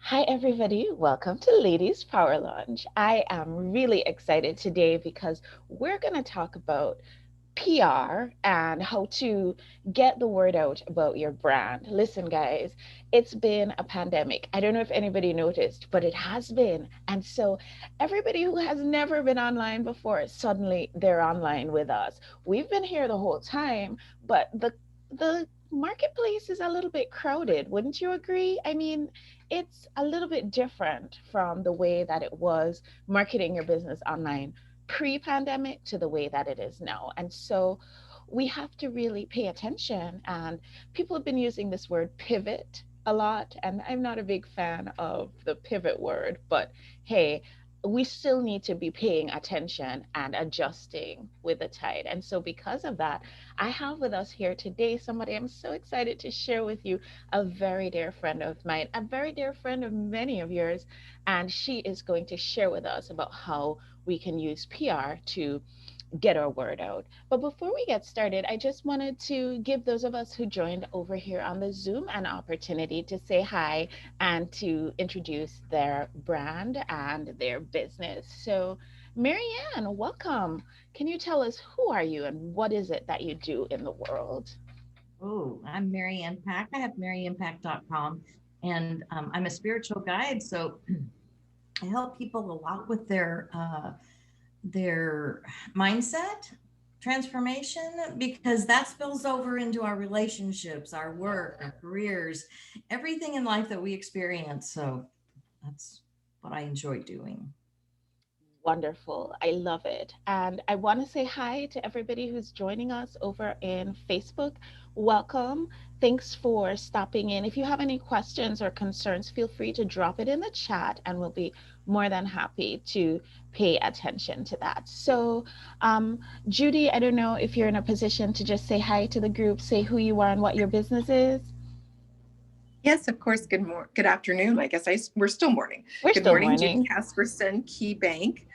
Hi, everybody. Welcome to Ladies Power Lunch. I am really excited today because we're going to talk about PR and how to get the word out about your brand. Listen, guys, it's been a pandemic. I don't know if anybody noticed, but it has been. And so, everybody who has never been online before, suddenly they're online with us. We've been here the whole time, but the marketplace is a little bit crowded. Wouldn't you agree? I mean, it's a little bit different from the way that it was marketing your business online pre-pandemic to the way that it is now. And so we have to really pay attention. And people have been using this word pivot a lot. And I'm not a big fan of the pivot word, but hey, we still need to be paying attention and adjusting with the tide. And so, because of that, I have with us here today somebody I'm so excited to share with you, a very dear friend of mine, a very dear friend of many of yours. And she is going to share with us about how we can use PR to get our word out. But before we get started, I just wanted to give those of us who joined over here on the Zoom an opportunity to say hi and to introduce their brand and their business. So, Marianne, welcome. Can you tell us who are you and what is it that you do in the world? Oh, I'm Mary Impact. I have maryimpact.com and I'm a spiritual guide. So I help people a lot with their mindset transformation because that spills over into our relationships, our work, our careers, everything in life that we experience. So that's what I enjoy doing. Wonderful. I love it. And I want to say hi to everybody who's joining us over in Facebook. Welcome. Thanks for stopping in. If you have any questions or concerns, feel free to drop it in the chat and we'll be more than happy to pay attention to that. So, Judy, I don't know if you're in a position to just say hi to the group, say who you are and what your business is. Yes, of course. Good afternoon. We're still morning. We're Good still morning, Judy morning. Casperson, Key Bank.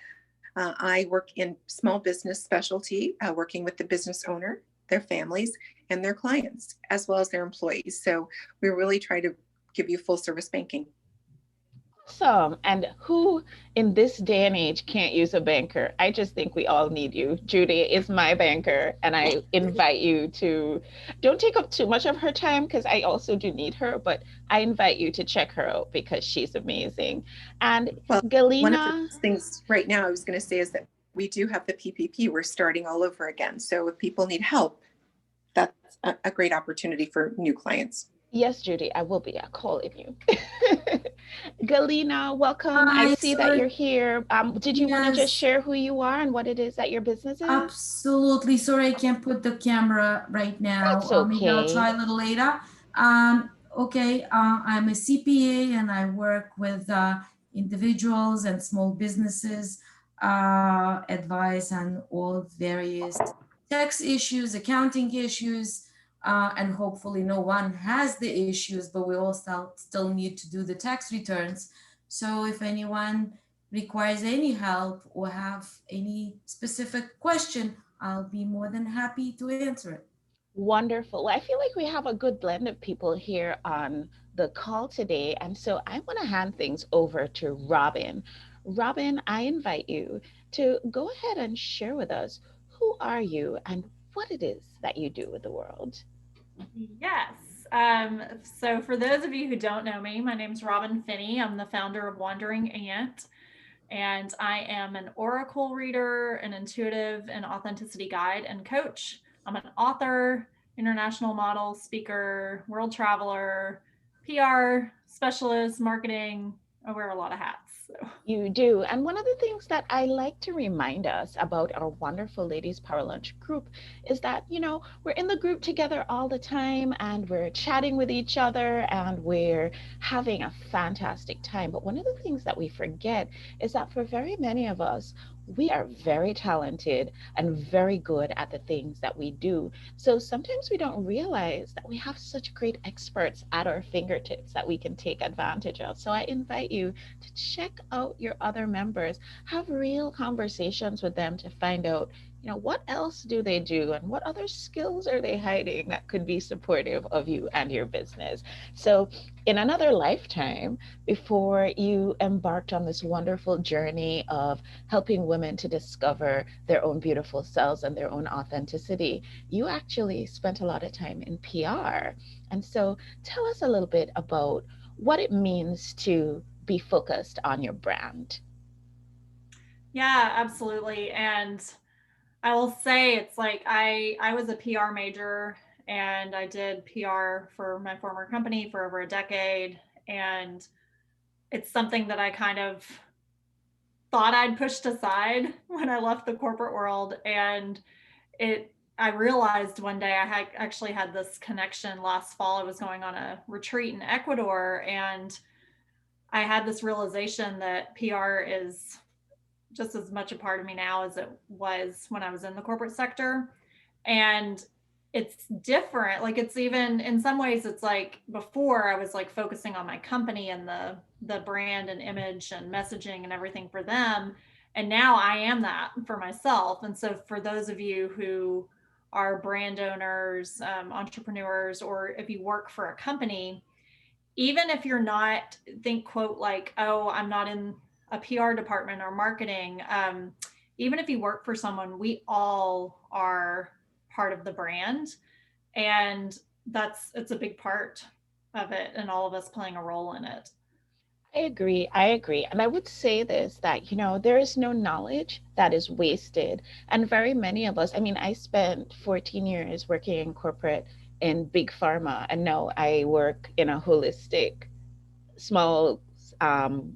I work in small business specialty, working with the business owner, their families, and their clients, as well as their employees. So we really try to give you full service banking. Awesome. And who in this day and age can't use a banker? I just think we all need you. Judy is my banker, and I invite you to don't take up too much of her time because I also do need her, but I invite you to check her out because she's amazing. And Well, one of the Galina, things right now I was going to say is that we do have the PPP. We're starting all over again. So if people need help, that's a great opportunity for new clients. yes, Judy, I will be calling you. Galina, welcome. I Hi, see that sorry. you're here. Did you want to just Yes, share who you are and what it is that your business is? absolutely. Sorry, I can't put the camera right now. That's Maybe I'll try okay. a little later. Okay, I'm a CPA and I work with individuals and small businesses, advice on all various tax issues, accounting issues, and hopefully no one has the issues, but we all still need to do the tax returns. So if anyone requires any help or have any specific question, I'll be more than happy to answer it. Wonderful. Well, I feel like we have a good blend of people here on the call today. And so I want to hand things over to Robin. Robin, I invite you to go ahead and share with us who are you and what it is that you do with the world. Yes. So, for those of you who don't know me, my name is Robin Finney. I'm the founder of Wandering Ant, and I am an oracle reader, an intuitive and authenticity guide and coach. I'm an author, international model, speaker, world traveler, PR specialist, marketing. I wear a lot of hats. So. You do. And one of the things that I like to remind us about our wonderful Ladies Power Lunch group is that, we're in the group together all the time and we're chatting with each other and we're having a fantastic time. But one of the things that we forget is that for very many of us, we are very talented and very good at the things that we do. So sometimes we don't realize that we have such great experts at our fingertips that we can take advantage of. So I invite you to check out your other members, have real conversations with them to find out what else do they do and what other skills are they hiding that could be supportive of you and your business? So, in another lifetime, before you embarked on this wonderful journey of helping women to discover their own beautiful selves and their own authenticity, you actually spent a lot of time in PR. And so, tell us a little bit about what it means to be focused on your brand. Yeah, absolutely. And I will say it's like I was a PR major and I did PR for my former company for over a decade, and it's something that I kind of thought I'd pushed aside when I left the corporate world. And it I realized one day I had actually had this connection last fall. I was going on a retreat in Ecuador, and I had this realization that PR is just as much a part of me now as it was when I was in the corporate sector. And it's different. Like, it's even in some ways, it's like before I was like focusing on my company and the brand and image and messaging and everything for them. And now I am that for myself. And so for those of you who are brand owners, entrepreneurs, or if you work for a company, even if you're not, think quote like, oh, I'm not in a PR department or marketing, even if you work for someone, we all are part of the brand. And it's a big part of it, and all of us playing a role in it. I agree. I agree. And I would say this that, there is no knowledge that is wasted. And very many of us, I mean, I spent 14 years working in corporate in big pharma, and now I work in a holistic small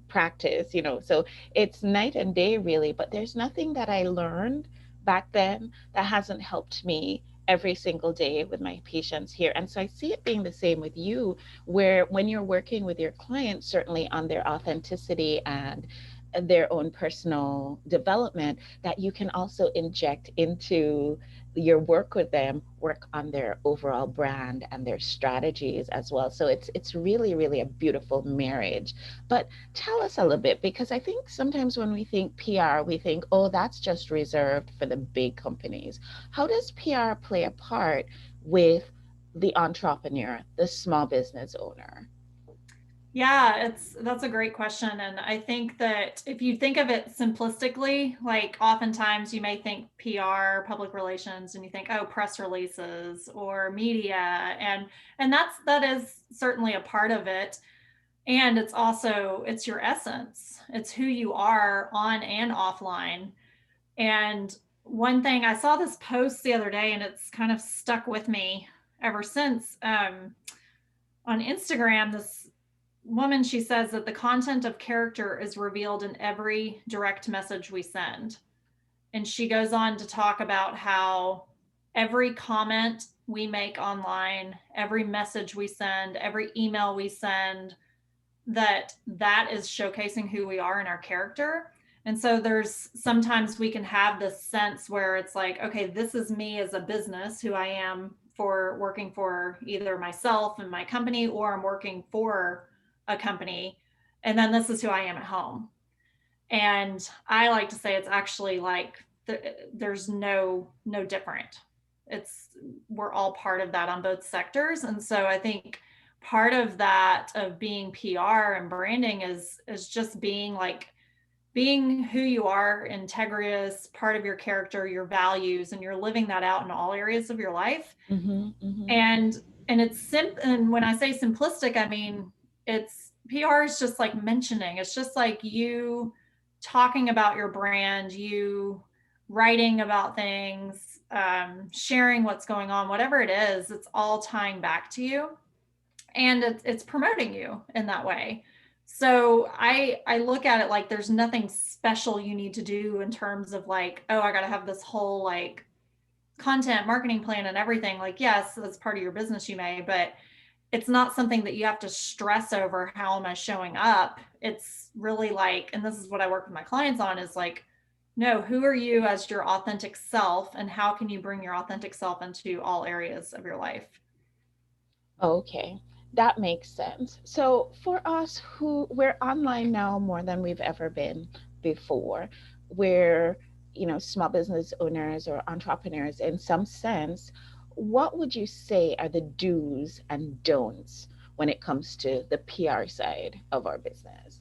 practice, so it's night and day really, but there's nothing that I learned back then that hasn't helped me every single day with my patients here. And so I see it being the same with you, where when you're working with your clients, certainly on their authenticity and their own personal development, that you can also inject into your work with them, work on their overall brand and their strategies as well. So it's really, really a beautiful marriage. But tell us a little bit, because I think sometimes when we think PR, we think, oh, that's just reserved for the big companies. How does PR play a part with the entrepreneur, the small business owner? Yeah, that's a great question. And I think that if you think of it simplistically, like oftentimes you may think PR, public relations, and you think, oh, press releases or media. And that is certainly a part of it. And it's your essence. It's who you are on and offline. And one thing, I saw this post the other day and it's kind of stuck with me ever since. On Instagram, this woman, she says that the content of character is revealed in every direct message we send. And she goes on to talk about how every comment we make online, every message we send, every email we send, that is showcasing who we are and our character. And so there's sometimes we can have this sense where it's like, okay, this is me as a business, who I am for working for either myself and my company, or I'm working for a company. And then this is who I am at home. And I like to say it's actually like there's no different. It's We're all part of that on both sectors. And so I think part of that of being PR and branding is just being who you are, integrous, part of your character, your values, and you're living that out in all areas of your life. Mm-hmm, mm-hmm. And and when I say simplistic, I mean it's PR is just like mentioning. It's just like you talking about your brand, you writing about things, sharing what's going on, whatever it is. It's all tying back to you, and it's promoting you in that way. So I look at it like there's nothing special you need to do in terms of like, oh, I got to have this whole like content marketing plan and everything. Like, yes, that's part of your business, you may, but it's not something that you have to stress over. How am I showing up? It's really like, and this is what I work with my clients on, is like, no, who are you as your authentic self, and how can you bring your authentic self into all areas of your life? Okay, that makes sense. So for us who we're online now more than we've ever been before, we're small business owners or entrepreneurs in some sense, what would you say are the do's and don'ts when it comes to the PR side of our business?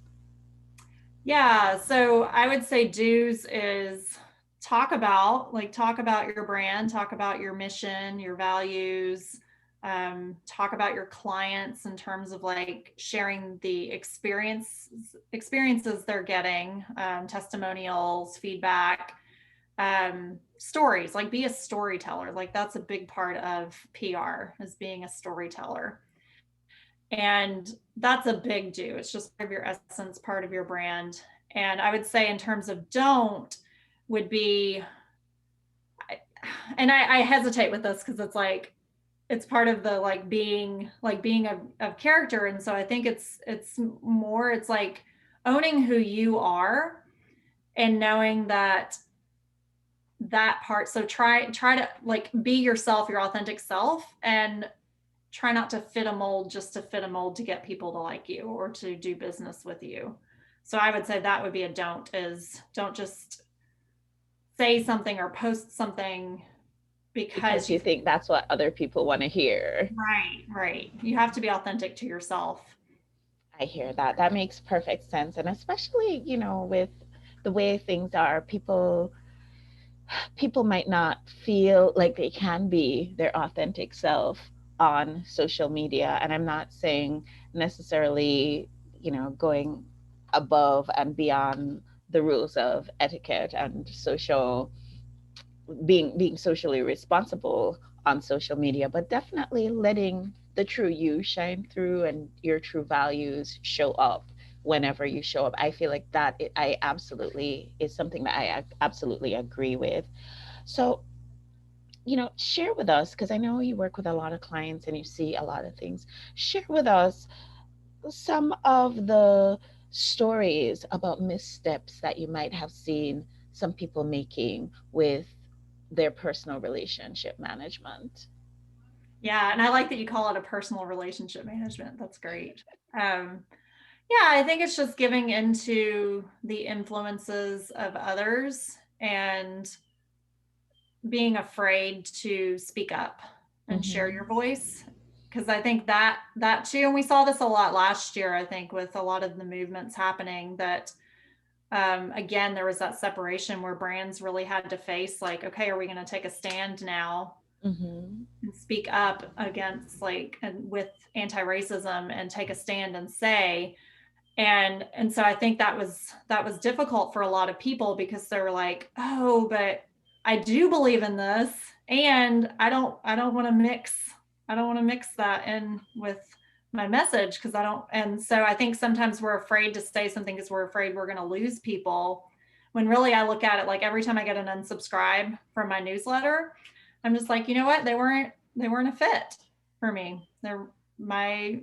Yeah, so I would say do's is talk about your brand, talk about your mission, your values, talk about your clients in terms of like sharing the experiences they're getting, testimonials, feedback, stories. Like be a storyteller. Like that's a big part of PR is being a storyteller. And that's a big do. It's just part of your essence, part of your brand. And I would say in terms of don't would be, and I hesitate with this because it's like, it's part of the being of character. And so I think it's more, it's like owning who you are and knowing that part. So try to like be yourself, your authentic self, and try not to fit a mold just to fit a mold to get people to like you or to do business with you. So I would say that would be a don't, is don't just say something or post something because You think that's what other people want to hear. right. You have to be authentic to yourself. I hear that. That makes perfect sense. And especially, with the way things are, people might not feel like they can be their authentic self on social media. And I'm not saying necessarily, going above and beyond the rules of etiquette and being socially responsible on social media, but definitely letting the true you shine through and your true values show up whenever you show up. I feel like I absolutely is something that I absolutely agree with. So, share with us, because I know you work with a lot of clients and you see a lot of things. Share with us some of the stories about missteps that you might have seen some people making with their personal relationship management. Yeah, and I like that you call it a personal relationship management. That's great. Yeah, I think it's just giving into the influences of others and being afraid to speak up and share your voice. Because I think that too, and we saw this a lot last year, I think, with a lot of the movements happening, that again, there was that separation where brands really had to face like, okay, are we going to take a stand now and speak up against and with anti-racism and take a stand and say, and so I think that was difficult for a lot of people because they were like, oh, but I do believe in this, and I don't want to mix that in with my message because I don't. And so I think sometimes we're afraid to say something because we're afraid we're going to lose people, when really I look at it like every time I get an unsubscribe from my newsletter, I'm just like, you know what, they weren't a fit for me. They're my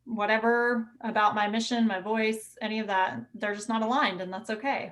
whatever about my mission, my voice, any of that, they're just not aligned, and that's okay.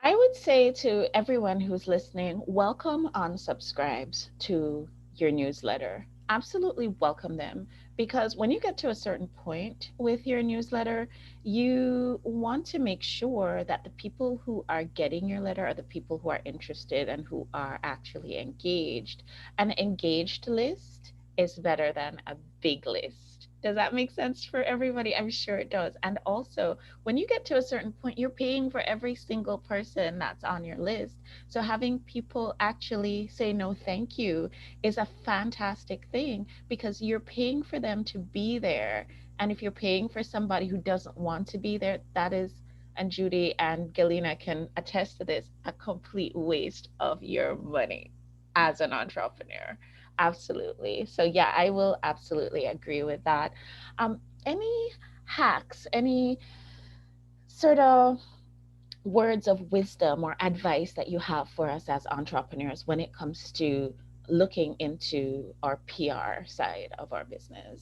I would say to everyone who's listening, welcome unsubscribes to your newsletter. Absolutely welcome them, because when you get to a certain point with your newsletter, you want to make sure that the people who are getting your letter are the people who are interested and who are actually engaged. An engaged list is better than a big list. Does that make sense for everybody? I'm sure it does. And also, when you get to a certain point, you're paying for every single person that's on your list. So having people actually say no, thank you is a fantastic thing, because you're paying for them to be there. And if you're paying for somebody who doesn't want to be there, that is, and Judy and Galina can attest to this, a complete waste of your money as an entrepreneur. Absolutely. So yeah, I will absolutely agree with that. Any hacks, any sort of words of wisdom or advice that you have for us as entrepreneurs when it comes to looking into our PR side of our business?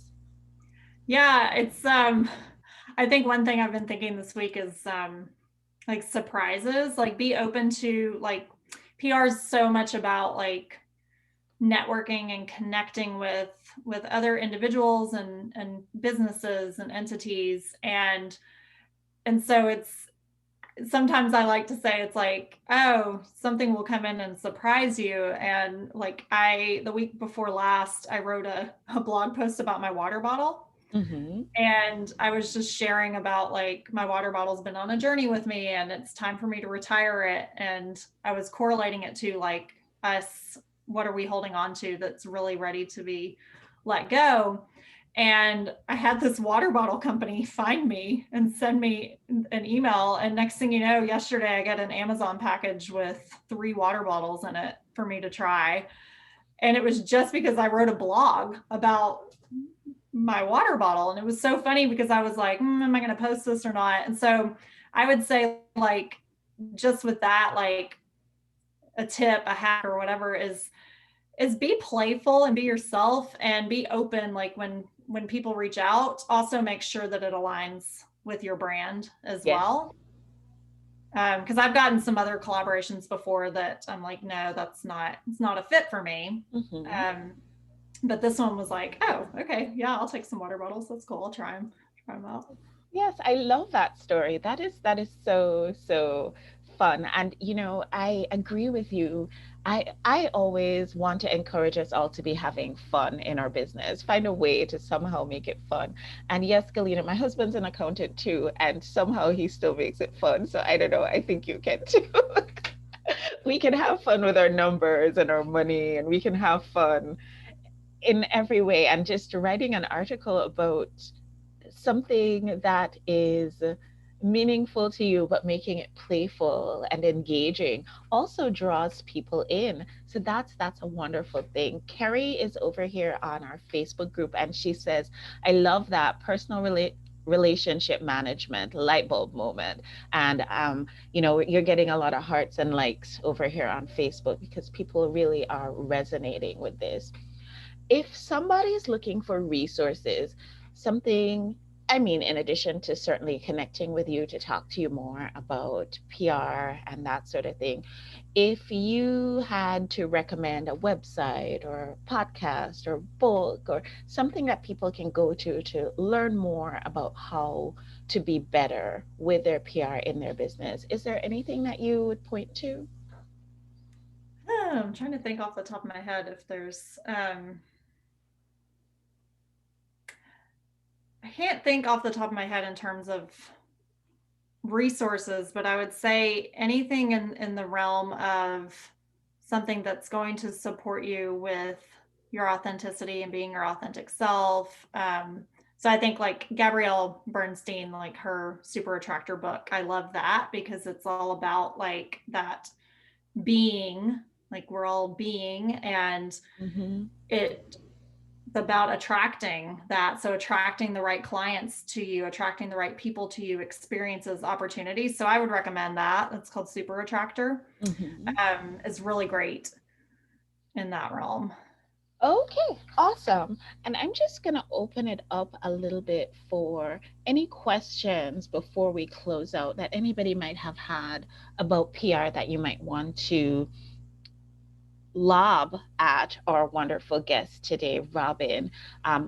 Yeah, it's I think one thing I've been thinking this week is like surprises, like be open to like PR is so much about like networking and connecting with other individuals and businesses and entities, and so it's sometimes I like to say it's like, oh, something will come in and surprise you. And like the week before last, I wrote a blog post about my water bottle. Mm-hmm. And I was just sharing about like my water bottle's been on a journey with me and it's time for me to retire it. And I was correlating it to like us, what are we holding on to that's really ready to be let go? And I had this water bottle company find me and send me an email. And next thing you know, yesterday I got an Amazon package with 3 water bottles in it for me to try. And it was just because I wrote a blog about my water bottle. And it was so funny because I was like, am I going to post this or not? And so I would say, like, just with that, like a tip, a hack, or whatever is be playful and be yourself and be open. Like when people reach out, also make sure that it aligns with your brand as Yes. well. Because I've gotten some other collaborations before that I'm like, no, it's not a fit for me. Mm-hmm. But this one was like, oh, okay, yeah, I'll take some water bottles. That's cool. I'll try them out. Yes, I love that story. That is so fun. And I agree with you. I always want to encourage us all to be having fun in our business. Find a way to somehow make it fun. And yes, Galina, my husband's an accountant too, and somehow he still makes it fun. So I don't know, I think you can too. We can have fun with our numbers and our money, and we can have fun in every way. And just writing an article about something that is meaningful to you, but making it playful and engaging also draws people in. So that's a wonderful thing. Kerry is over here on our Facebook group, and she says, I love that personal relationship management light bulb moment. And you're getting a lot of hearts and likes over here on Facebook because people really are resonating with this. If somebody is looking for resources, something, I mean, in addition to certainly connecting with you to talk to you more about PR and that sort of thing, if you had to recommend a website or podcast or book or something that people can go to learn more about how to be better with their PR in their business, is there anything that you would point to? I'm trying to think off the top of my head if there's I can't think off the top of my head in terms of resources, but I would say anything in the realm of something that's going to support you with your authenticity and being your authentic self. So I think like Gabrielle Bernstein, like her Super Attractor book, I love that because it's all about like that being, like we're all being, and Mm-hmm. it's about attracting that. So attracting the right clients to you, attracting the right people to you, experiences, opportunities. So I would recommend that. It's called Super Attractor. Mm-hmm. Is really great in that realm. Okay, awesome. And I'm just going to open it up a little bit for any questions before we close out that anybody might have had about PR that you might want to lob at our wonderful guest today, Robin.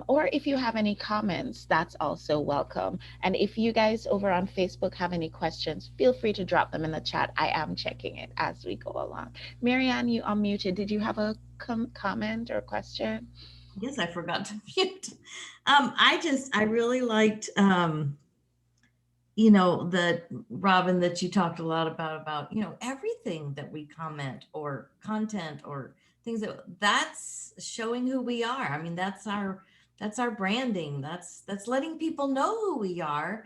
Or if you have any comments, that's also welcome. And if you guys over on Facebook have any questions, feel free to drop them in the chat. I am checking it as we go along. Marianne, you unmuted. Did you have a comment or question? Yes, I forgot to mute. I really liked, that Robin, that you talked a lot about, everything that we comment or content or things that's showing who we are. I mean, that's our branding. That's letting people know who we are,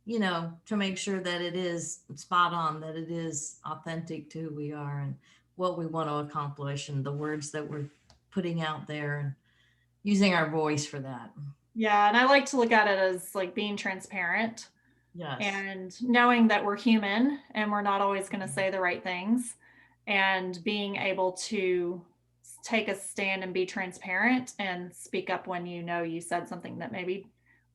to make sure that it is spot on, that it is authentic to who we are and what we want to accomplish and the words that we're putting out there and using our voice for that. Yeah. And I like to look at it as like being transparent. Yes. And knowing that we're human and we're not always going to say the right things, and being able to take a stand and be transparent and speak up when you said something that maybe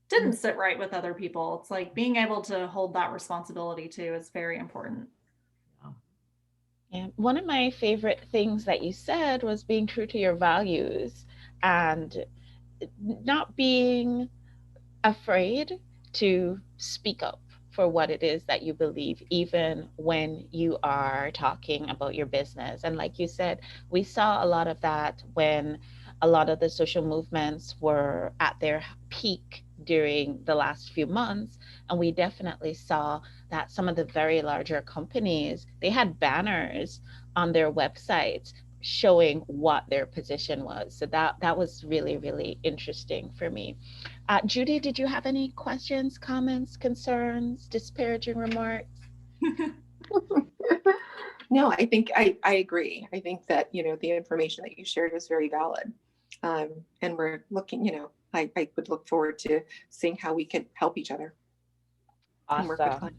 didn't sit right with other people. It's like being able to hold that responsibility too is very important. And one of my favorite things that you said was being true to your values and not being afraid to speak up for what it is that you believe, even when you are talking about your business. And like you said, we saw a lot of that when a lot of the social movements were at their peak during the last few months. And we definitely saw that some of the very larger companies, they had banners on their websites showing what their position was. So that was really, really interesting for me. Judy, did you have any questions, comments, concerns, disparaging remarks? No, I think I agree. I think that, the information that you shared is very valid. And we're looking, I would look forward to seeing how we can help each other and work with Awesome. clients.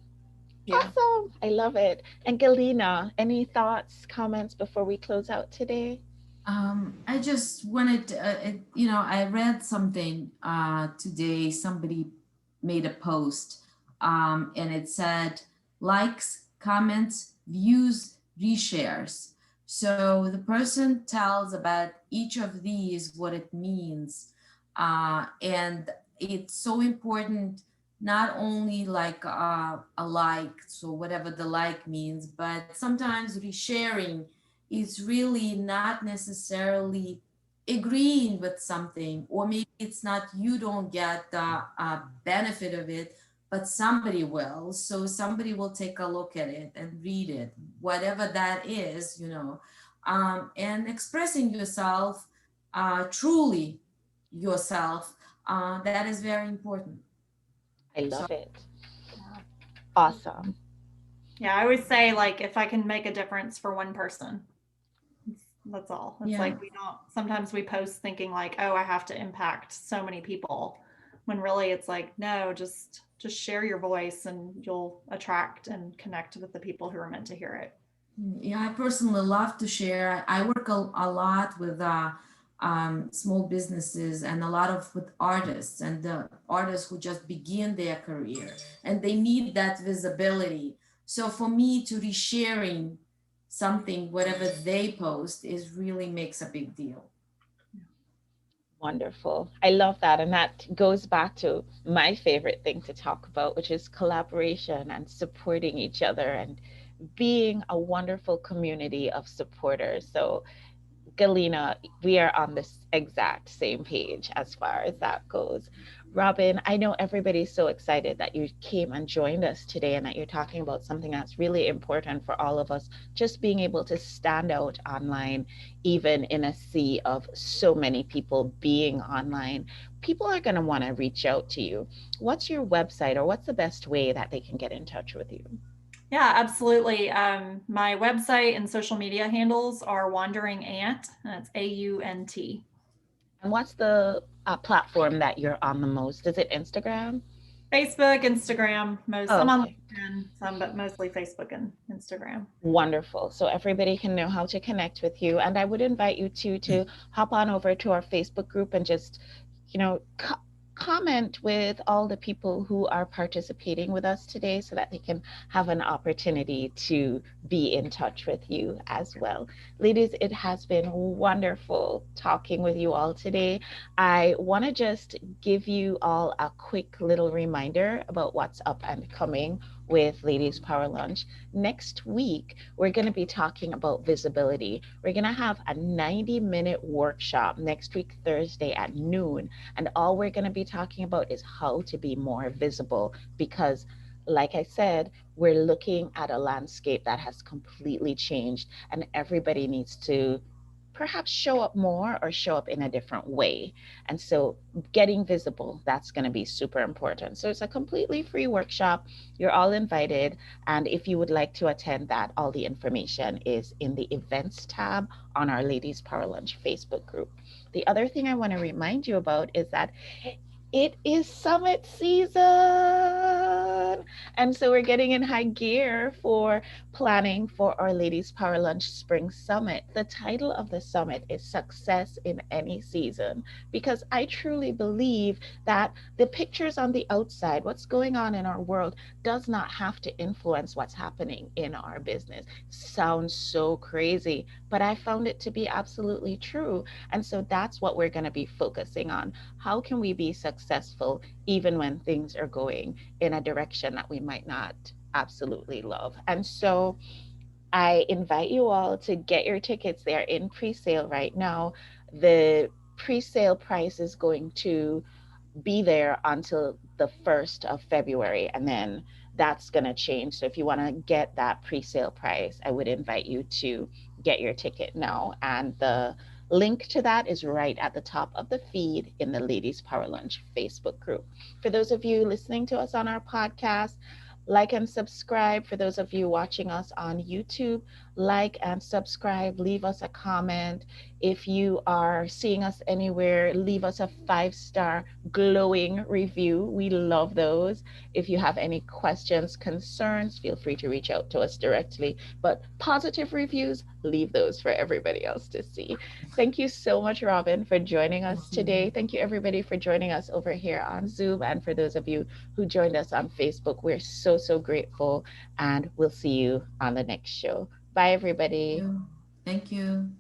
Yeah. Awesome. I love it. And Galina, any thoughts, comments before we close out today? I just wanted, I read something today. Somebody made a post, and it said likes, comments, views, reshares. So the person tells about each of these, what it means. And it's so important, not only like a like, so whatever the like means, but sometimes resharing is really not necessarily agreeing with something, or maybe it's not, you don't get the benefit of it, but somebody will. So somebody will take a look at it and read it, whatever that is, and expressing yourself, truly yourself, that is very important. I So love it. Awesome. Yeah, I always say, like, if I can make a difference for one person, that's all. It's Yeah. like sometimes we post thinking like, oh, I have to impact so many people, when really it's like, no, just share your voice and you'll attract and connect with the people who are meant to hear it. Yeah, I personally love to share. I work a lot with small businesses and a lot of with artists, and the artists who just begin their career and they need that visibility. So for me to resharing something, whatever they post, is really makes a big deal. Wonderful. I love that. And that goes back to my favorite thing to talk about, which is collaboration and supporting each other and being a wonderful community of supporters. So, Galina, we are on this exact same page as far as that goes. Robin, I know everybody's so excited that you came and joined us today and that you're talking about something that's really important for all of us, just being able to stand out online, even in a sea of so many people being online. People are going to want to reach out to you. What's your website, or what's the best way that they can get in touch with you? Yeah, absolutely. My website and social media handles are Wandering Ant, and it's AUNT. And what's the platform that you're on the most? Is it Instagram? Facebook, Instagram, most. Oh, I'm on okay. LinkedIn, but mostly Facebook and Instagram. Wonderful. So everybody can know how to connect with you. And I would invite you to hop on over to our Facebook group and just, comment with all the people who are participating with us today so that they can have an opportunity to be in touch with you as well. Ladies, it has been wonderful talking with you all today. I want to just give you all a quick little reminder about what's up and coming with Ladies Power Lunch. Next week, we're going to be talking about visibility. We're going to have a 90-minute workshop next week, Thursday at noon. And all we're going to be talking about is how to be more visible, because like I said, we're looking at a landscape that has completely changed, and everybody needs to perhaps show up more or show up in a different way. And so getting visible, that's going to be super important. So it's a completely free workshop. You're all invited. And if you would like to attend that, all the information is in the events tab on our Ladies Power Lunch Facebook group. The other thing I want to remind you about is that it is summit season. And so we're getting in high gear for planning for our Ladies Power Lunch Spring Summit. The title of the summit is Success in Any Season, because I truly believe that the pictures on the outside, what's going on in our world, does not have to influence what's happening in our business. Sounds so crazy, but I found it to be absolutely true. And so that's what we're going to be focusing on. how can we be successful even when things are going in a direction that we might not absolutely love. And so I invite you all to get your tickets. They are in pre-sale right now. The pre-sale price is going to be there until the 1st of February, and then that's going to change. So if you want to get that pre-sale price, I would invite you to get your ticket now. And the link to that is right at the top of the feed in the Ladies Power Lunch Facebook group. For those of you listening to us on our podcast, like and subscribe. For those of you watching us on YouTube, like and subscribe, leave us a comment. If you are seeing us anywhere, leave us a 5-star glowing review. We love those. If you have any questions, concerns, feel free to reach out to us directly. But positive reviews, leave those for everybody else to see. Thank you so much, Robin, for joining us today. Thank you, everybody, for joining us over here on Zoom. And for those of you who joined us on Facebook, we're so, so grateful. And we'll see you on the next show. Bye, everybody. Thank you.